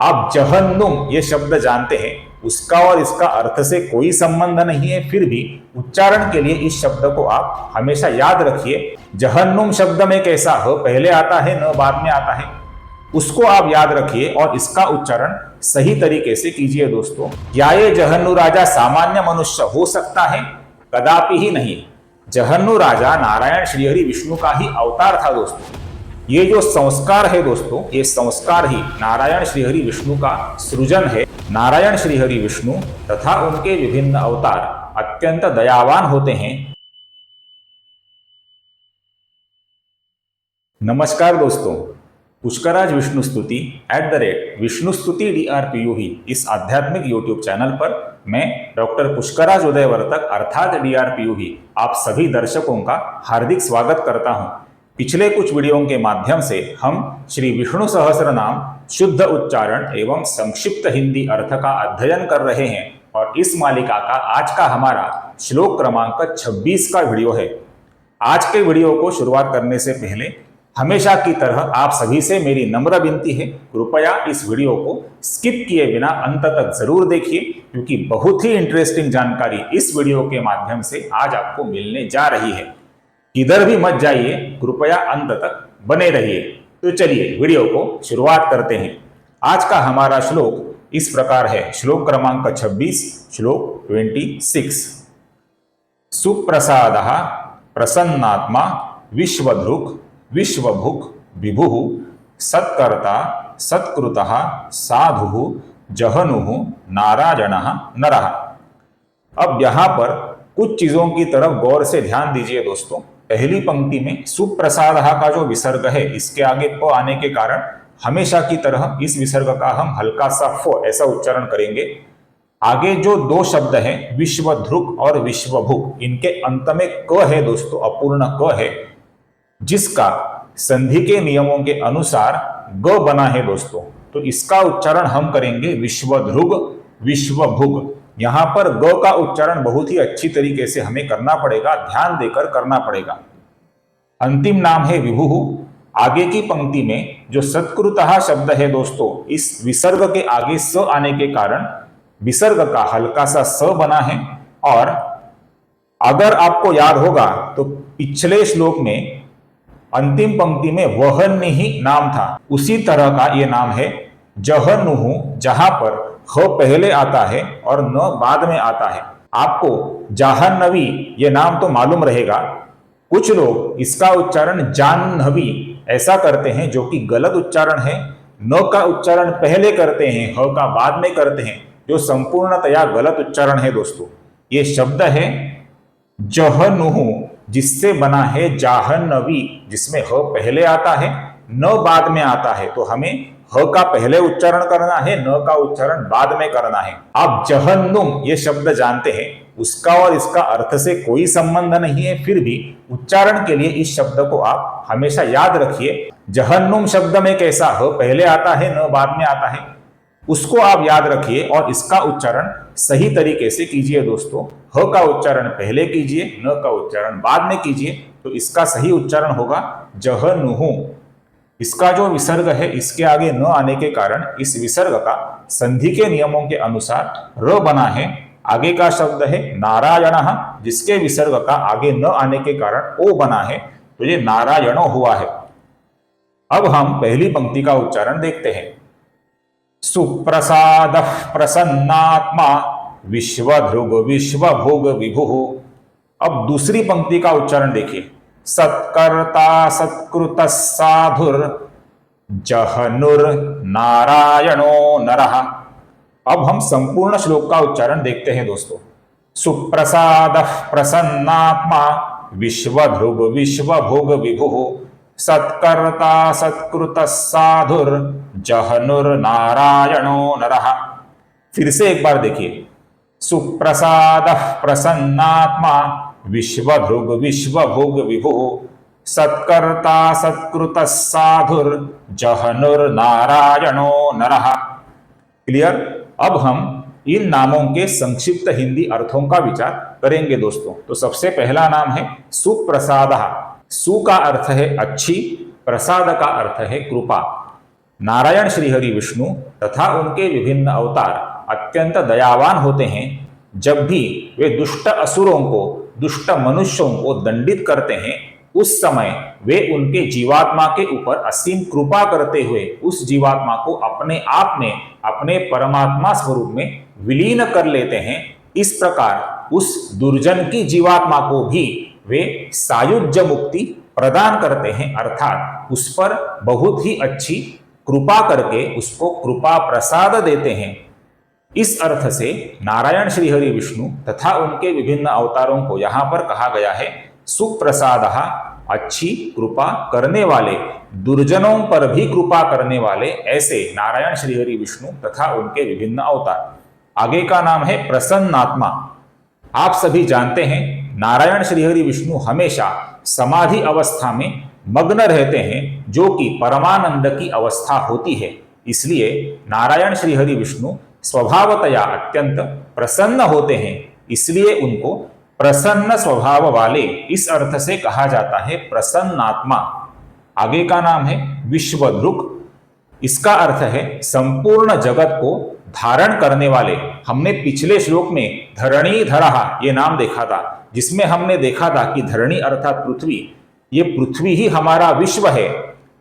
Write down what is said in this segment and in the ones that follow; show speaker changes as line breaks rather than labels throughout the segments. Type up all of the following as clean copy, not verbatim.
आप जहन्नुम ये शब्द जानते हैं, उसका और इसका अर्थ से कोई संबंध नहीं है, फिर भी उच्चारण के लिए इस शब्द को आप हमेशा याद रखिए। जहन्नुम शब्द में कैसा ह पहले आता है न बाद में आता है, उसको आप याद रखिए और इसका उच्चारण सही तरीके से कीजिए दोस्तों। क्या ये जहन्नु राजा सामान्य मनुष्य हो सकता है? कदापि ही नहीं। जहन्नु राजा नारायण श्रीहरि विष्णु का ही अवतार था दोस्तों। ये जो संस्कार है दोस्तों, ये संस्कार ही नारायण श्रीहरि विष्णु का सृजन है। नारायण श्रीहरि विष्णु तथा उनके विभिन्न अवतार अत्यंत दयावान होते हैं। नमस्कार दोस्तों, पुष्कराज विष्णु स्तुति @विष्णु स्तुति DRPU ही इस आध्यात्मिक यूट्यूब चैनल पर मैं डॉक्टर पुष्कराज उदयवर्तक अर्थात DRPU ही आप सभी दर्शकों का हार्दिक स्वागत करता हूं। पिछले कुछ वीडियो के माध्यम से हम श्री विष्णु सहस्त्र नाम शुद्ध उच्चारण एवं संक्षिप्त हिंदी अर्थ का अध्ययन कर रहे हैं और इस मालिका का आज का हमारा श्लोक क्रमांक 26 का वीडियो है। आज के वीडियो को शुरुआत करने से पहले हमेशा की तरह आप सभी से मेरी नम्र विनती है, कृपया इस वीडियो को स्किप किए बिना अंत तक जरूर देखिए, क्योंकि बहुत ही इंटरेस्टिंग जानकारी इस वीडियो के माध्यम से आज आपको मिलने जा रही है। किधर भी मत जाइए, कृपया अंत तक बने रहिए। तो चलिए वीडियो को शुरुआत करते हैं। आज का हमारा श्लोक इस प्रकार है, श्लोक क्रमांक 26, श्लोक 26। सुप्रसादः प्रसन्नात्मा विश्वधृक् विश्वभुक् विभुः सत्कर्ता सत्कृतः साधुः जहनुः नारायणः नरः। अब यहाँ पर कुछ चीजों की तरफ गौर से ध्यान दीजिए दोस्तों। पहली पंक्ति में सुप्रसादः का जो विसर्ग है, इसके आगे प आने के कारण हमेशा की तरह इस विसर्ग का हम हल्का सा फ ऐसा उच्चारण करेंगे। आगे जो दो शब्द हैं विश्वधृक् और विश्वभुक्, इनके अंत में क है दोस्तों, अपूर्ण क है, जिसका संधि के नियमों के अनुसार ग बना है दोस्तों। तो इसका उच्चारण हम करेंगे विश्वधृग विश्वभुग। यहां पर ग का उच्चारण बहुत ही अच्छी तरीके से हमें करना पड़ेगा, ध्यान देकर करना पड़ेगा। अंतिम नाम है विभुः। आगे की पंक्ति में जो सत्कृतः शब्द है दोस्तों, इस विसर्ग के आगे स आने के कारण विसर्ग का हल्का सा स बना है। और अगर आपको याद होगा तो पिछले श्लोक में अंतिम पंक्ति में वहन्निहि नाम था, उसी तरह का ये नाम है जहनुः, जहां पर ह पहले आता है और न बाद में आता है। आपको जाह्नवी ये नाम तो मालूम रहेगा। कुछ लोग इसका उच्चारण जाह्नवी ऐसा करते हैं, जो कि गलत उच्चारण है। न का उच्चारण पहले करते हैं, ह का बाद में करते हैं, जो संपूर्णतया गलत उच्चारण है दोस्तों। ये शब्द है जहनुः, जिससे बना है जाह्नवी, जिसमें ह पहले आता है न बाद में आता है। तो हमें ह का पहले उच्चारण करना है, न का उच्चारण बाद में करना है। आप जहन्नुम ये शब्द जानते हैं, उसका और इसका अर्थ से कोई संबंध नहीं है, फिर भी उच्चारण के लिए इस शब्द को आप हमेशा याद रखिए। जहन्नुम शब्द में कैसा ह पहले आता है न बाद में आता है, उसको आप याद रखिए और इसका उच्चारण सही तरीके से कीजिए दोस्तों। ह का उच्चारण पहले कीजिए, न का उच्चारण बाद में कीजिए, तो इसका सही उच्चारण होगा जहनुः। इसका जो विसर्ग है, इसके आगे न आने के कारण इस विसर्ग का संधि के नियमों के अनुसार र बना है। आगे का शब्द है नारायणः, जिसके विसर्ग का आगे न आने के कारण ओ बना है, तो ये नारायणो हुआ है। अब हम पहली पंक्ति का उच्चारण देखते हैं। सुप्रसादः प्रसन्नात्मा विश्वधृग विश्वभुग विभुः। अब दूसरी पंक्ति का उच्चारण देखिए। सत्कर्ता सत्कृतः साधुर जहनुर नारायणो नरः। अब हम संपूर्ण श्लोक का उच्चारण देखते हैं दोस्तों। सुप्रसादः प्रसन्नात्मा विश्वधृग विश्वभुग विभुः सत्कर्ता सत्कृतः साधुर जहनुर नारायणो नरः। फिर से एक बार देखिए। सुप्रसादः प्रसन्नात्मा विश्वधृग विश्वभुग विभुः सत्कर्ता सत्कृतः साधुर जहनुर नारायणो नरः। क्लियर? अब हम इन नामों के संक्षिप्त हिंदी अर्थों का विचार करेंगे दोस्तों। तो सबसे पहला नाम है सुप्रसादः। सु का अर्थ है अच्छी, प्रसाद का अर्थ है कृपा। नारायण श्रीहरि विष्णु तथा उनके विभिन्न अवतार अत्यंत दयावान होते हैं। जब भी वे दुष्ट असुरों को, दुष्ट मनुष्यों को दंडित करते हैं, उस समय वे उनके जीवात्मा के ऊपर असीम कृपा करते हुए उस जीवात्मा को अपने आप में, अपने परमात्मा स्वरूप में विलीन कर लेते हैं। इस प्रकार उस दुर्जन की जीवात्मा को भी वे सायुज्य मुक्ति प्रदान करते हैं, अर्थात उस पर बहुत ही अच्छी कृपा करके उसको कृपा प्रसाद देते हैं। इस अर्थ से नारायण श्रीहरि विष्णु तथा उनके विभिन्न अवतारों को यहाँ पर कहा गया है सुप्रसादः, अच्छी कृपा करने वाले, दुर्जनों पर भी कृपा करने वाले, ऐसे नारायण श्रीहरि विष्णु तथा उनके विभिन्न अवतार। आगे का नाम है प्रसन्नात्मा। आप सभी जानते हैं नारायण श्रीहरि विष्णु हमेशा समाधि अवस्था में मग्न रहते हैं, जो कि परमानंद की अवस्था होती है। इसलिए नारायण श्रीहरि विष्णु स्वभावतया अत्यंत प्रसन्न होते हैं, इसलिए उनको प्रसन्न स्वभाव वाले इस अर्थ से कहा जाता है प्रसन्नात्मा। आगे का नाम है विश्वधृक। इसका अर्थ है संपूर्ण जगत को धारण करने वाले। हमने पिछले श्लोक में धरणी धरहा ये नाम देखा था, जिसमें हमने देखा था कि धरणी अर्थात पृथ्वी, ये पृथ्वी ही हमारा विश्व है।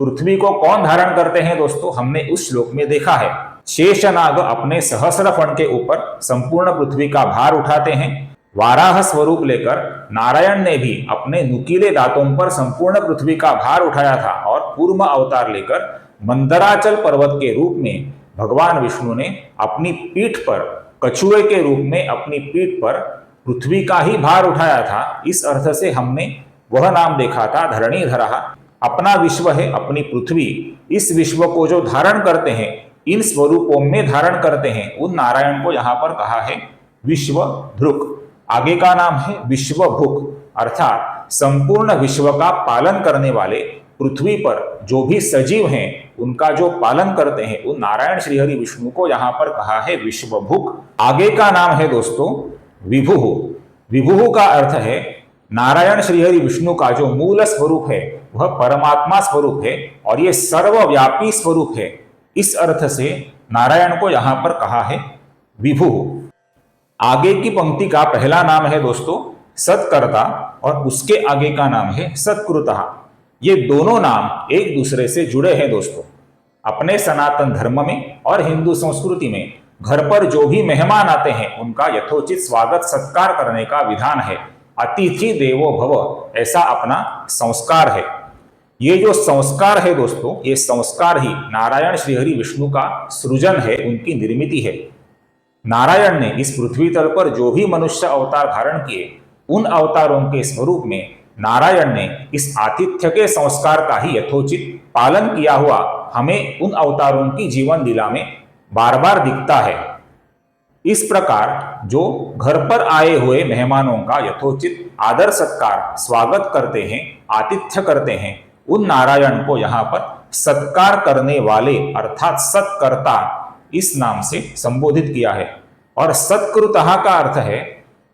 पृथ्वी को कौन धारण करते हैं दोस्तों, हमने उस श्लोक में देखा है। शेषनाग अपने सहस्र फण के ऊपर संपूर्ण पृथ्वी का भार उठाते हैं। वाराह स्वरूप लेकर नारायण ने भी अपने नुकीले दांतों पर संपूर्ण पृथ्वी का भार उठाया था, और पूर्व अवतार लेकर मंदराचल पर्वत के रूप में भगवान विष्णु ने अपनी पीठ पर, कछुए के रूप में अपनी पीठ पर पृथ्वी का ही भार उठाया था। इस अर्थ से हमने वह नाम देखा था धरणीधरः। अपना विश्व है, अपनी पृथ्वी, इस विश्व को जो धारण करते हैं, इन स्वरूपों में धारण करते हैं, उन नारायण को यहाँ पर कहा है विश्वधृक। आगे का नाम है विश्वभुक, अर्थात संपूर्ण विश्व का पालन करने वाले, पृथ्वी पर जो भी सजीव हैं उनका जो पालन करते हैं, उन नारायण श्रीहरि विष्णु को यहाँ पर कहा है विश्वभुक। आगे का नाम है दोस्तों विभुः। विभुः का अर्थ है नारायण श्रीहरि विष्णु का जो मूल स्वरूप है वह परमात्मा स्वरूप है, और ये सर्वव्यापी स्वरूप है। इस अर्थ से नारायण को यहाँ पर कहा है विभुः। आगे की पंक्ति का पहला नाम है दोस्तों सत्कर्ता, और उसके आगे का नाम है सत्कृतः। ये दोनों नाम एक दूसरे से जुड़े हैं दोस्तों। अपने सनातन धर्म में और हिंदू संस्कृति में घर पर जो भी मेहमान आते हैं उनका यथोचित स्वागत सत्कार करने का विधान है। अतिथि देवो भव, ऐसा अपना संस्कार है। ये जो संस्कार है दोस्तों, ये संस्कार ही नारायण श्रीहरि विष्णु का सृजन है, उनकी निर्मिति है। नारायण ने इस पृथ्वी तल पर जो भी मनुष्य अवतार धारण किए, उन अवतारों के स्वरूप में नारायण ने इस आतिथ्य के संस्कार का ही यथोचित पालन किया हुआ हमें उन अवतारों की जीवन लीला में बार बार दिखता है। इस प्रकार जो घर पर आए हुए मेहमानों का यथोचित आदर सत्कार, स्वागत करते हैं, आतिथ्य करते हैं, उन नारायण को यहाँ पर सत्कार करने वाले अर्थात सत्कर्ता इस नाम से संबोधित किया है। और सत्कृतः का अर्थ है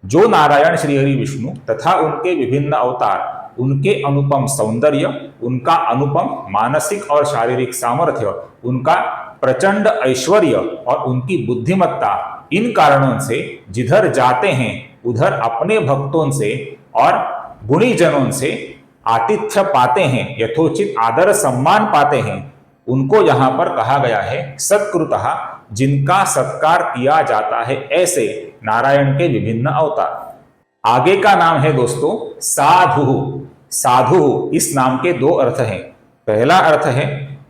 जो नारायण श्रीहरि विष्णु तथा उनके विभिन्न अवतार, उनके अनुपम सौंदर्य, उनका अनुपम मानसिक और शारीरिक सामर्थ्य, उनका प्रचंड ऐश्वर्य और उनकी बुद्धिमत्ता, इन कारणों से जिधर जाते हैं उधर अपने भक्तों से और गुणीजनों से आतिथ्य पाते हैं, यथोचित आदर सम्मान पाते हैं। उनको यहाँ पर कहा गया है सत्कृतः, जिनका सत्कार किया जाता है, ऐसे नारायण के विभिन्न अवतार। आगे का नाम है दोस्तों साधु। साधु इस नाम के दो अर्थ हैं। पहला अर्थ है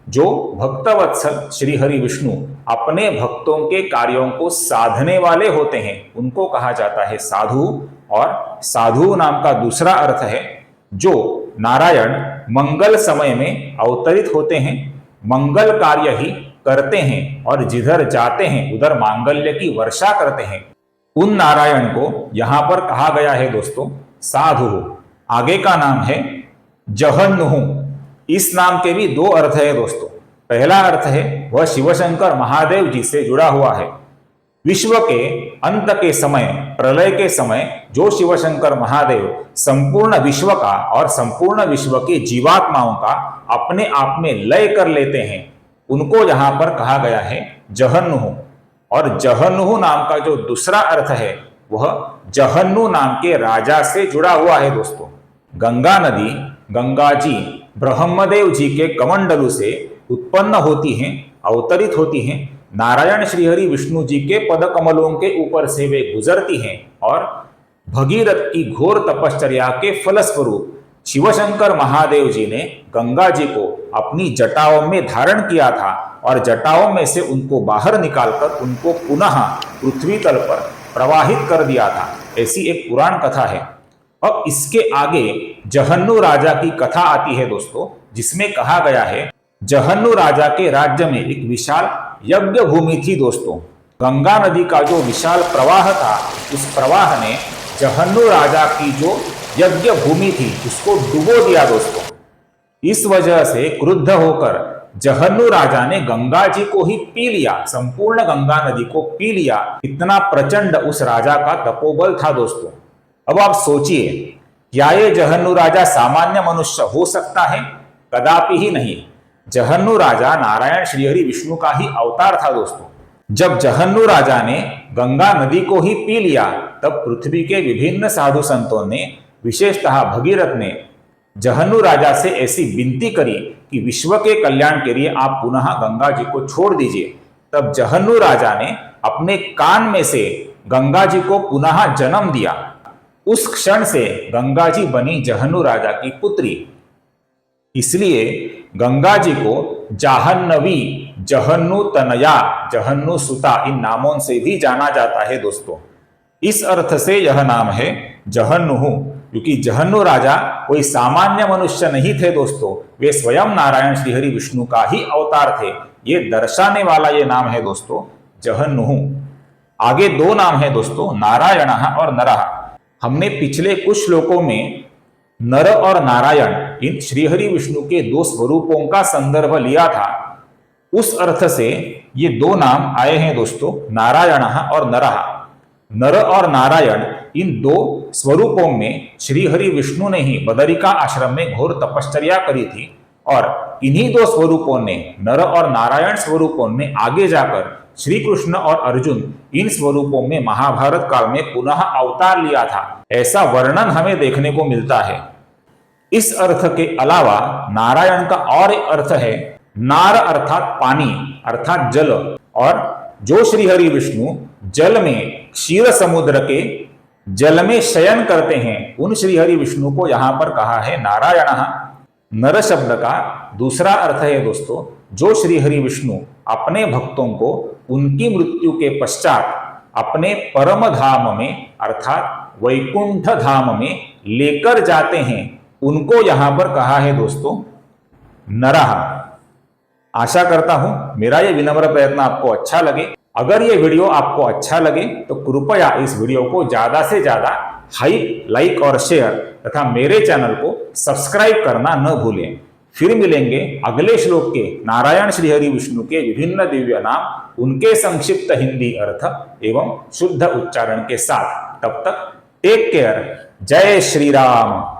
जो भक्तवत्सल श्री हरि विष्णु अपने भक्तों के कार्यों को साधने वाले होते हैं, उनको कहा जाता है साधु। और साधु नाम का दूसरा अर्थ है जो नारायण मंगल समय में अवतरित होते हैं, मंगल कार्य ही करते हैं और जिधर जाते हैं उधर मांगल्य की वर्षा करते हैं, उन नारायण को यहां पर कहा गया है दोस्तों साधु। आगे का नाम है जहन्नुः। इस नाम के भी दो अर्थ है दोस्तों। पहला अर्थ है वह शिवशंकर महादेव जी से जुड़ा हुआ है। विश्व के अंत के समय, प्रलय के समय जो शिवशंकर महादेव संपूर्ण विश्व का और संपूर्ण विश्व के जीवात्माओं का अपने आप में लय कर लेते हैं, उनको यहाँ पर कहा गया है जहन्नुह। और जहन्नुह नाम का जो दूसरा अर्थ है वह जहन्नु नाम के राजा से जुड़ा हुआ है दोस्तों। गंगा नदी, गंगा जी ब्रह्मदेव जी के कमंडलू से उत्पन्न होती हैं, अवतरित होती हैं। नारायण श्रीहरि विष्णु जी के पद कमलों के ऊपर से वे गुजरती हैं और भगीरथ की घोर तपश्चर्या के फलस्वरूप शिवशंकर महादेव जी ने गंगा जी को अपनी जटाओं में धारण किया था और जटाओं में से उनको बाहर निकालकर उनको पुनः पृथ्वी तल पर प्रवाहित कर दिया था। ऐसी एक पुराण कथा है। अब इसके आगे जहन्नु राजा की कथा आती है दोस्तों, जिसमें कहा गया है जहन्नु राजा के राज्य में एक विशाल यज्ञ भूमि थी दोस्तों। गंगा नदी का जो विशाल प्रवाह था, उस प्रवाह ने जहन्नु राजा की जो यज्ञ भूमि थी उसको डुबो दिया दोस्तों। इस वजह से क्रुद्ध होकर जहन्नु राजा ने गंगा जी को ही पी लिया, संपूर्ण गंगा नदी को पी लिया। इतना प्रचंड उस राजा का तपोबल था दोस्तों। अब आप सोचिए, क्या ये जहन्नु राजा सामान्य मनुष्य हो सकता है? कदापि ही नहीं। जहन्नु राजा नारायण श्रीहरि विष्णु का ही अवतार था दोस्तों। जब जहन्नु राजा ने गंगा नदी को ही पी लिया, तब पृथ्वी के विभिन्न साधु संतों ने, विशेषतः भगीरथ ने जहन्नु राजा से ऐसी विनती करी कि विश्व के कल्याण के लिए आप पुनः गंगा जी को छोड़ दीजिए। तब जहन्नु राजा ने अपने कान में से गंगा जी को पुनः जन्म दिया। उस क्षण से गंगा जी बनी जहन्नु राजा की पुत्री। इसलिए गंगा जी को जाहन्नवी, जहन्नु तनया, जहन्नु सुता इन नामों से भी जाना जाता है दोस्तों। इस अर्थ से यह नाम है जहन्नुह, क्योंकि जहन्नु राजा कोई सामान्य मनुष्य नहीं थे दोस्तों, वे स्वयं नारायण श्रीहरि विष्णु का ही अवतार थे। ये दर्शाने वाला ये नाम है दोस्तों जहन्नुह। आगे दो नाम है दोस्तों, नारायणः और नरः। हमने पिछले कुछ श्लोकों में नर और नारायण इन श्रीहरि विष्णु के दो स्वरूपों का संदर्भ लिया था। उस अर्थ से ये दो नाम आए हैं दोस्तों, नारायणः और नरः। नर और नारायण इन दो स्वरूपों में श्रीहरि विष्णु ने ही बदरिका आश्रम में घोर तपश्चर्या करी थी और इन्हीं दो स्वरूपों ने, नर और नारायण स्वरूपों ने आगे जाकर श्री कृष्ण और अर्जुन इन स्वरूपों में महाभारत काल में पुनः अवतार लिया था, ऐसा वर्णन हमें देखने को मिलता है। इस अर्थ के अलावा नारायण का और एक अर्थ है नार, अर्थात पानी, अर्थात जल। और जो श्रीहरि विष्णु जल में, क्षीर समुद्र के जल में शयन करते हैं, उन श्रीहरि विष्णु को यहां पर कहा है नारायणः। नर शब्द का दूसरा अर्थ है दोस्तों, जो श्रीहरि विष्णु अपने भक्तों को उनकी मृत्यु के पश्चात अपने परम धाम में अर्थात वैकुंठ धाम में लेकर जाते हैं, उनको यहां पर कहा है दोस्तों नरः। आशा करता हूं मेरा ये विनम्र प्रयत्न आपको अच्छा लगे। अगर ये वीडियो आपको अच्छा लगे तो कृपया इस वीडियो को ज्यादा से ज्यादा हाइप, लाइक और शेयर तथा मेरे चैनल को सब्सक्राइब करना न भूलें। फिर मिलेंगे अगले श्लोक के नारायण श्रीहरि विष्णु के विभिन्न दिव्य नाम, उनके संक्षिप्त हिंदी अर्थ एवं शुद्ध उच्चारण के साथ। तब तक टेक केयर। जय श्री राम।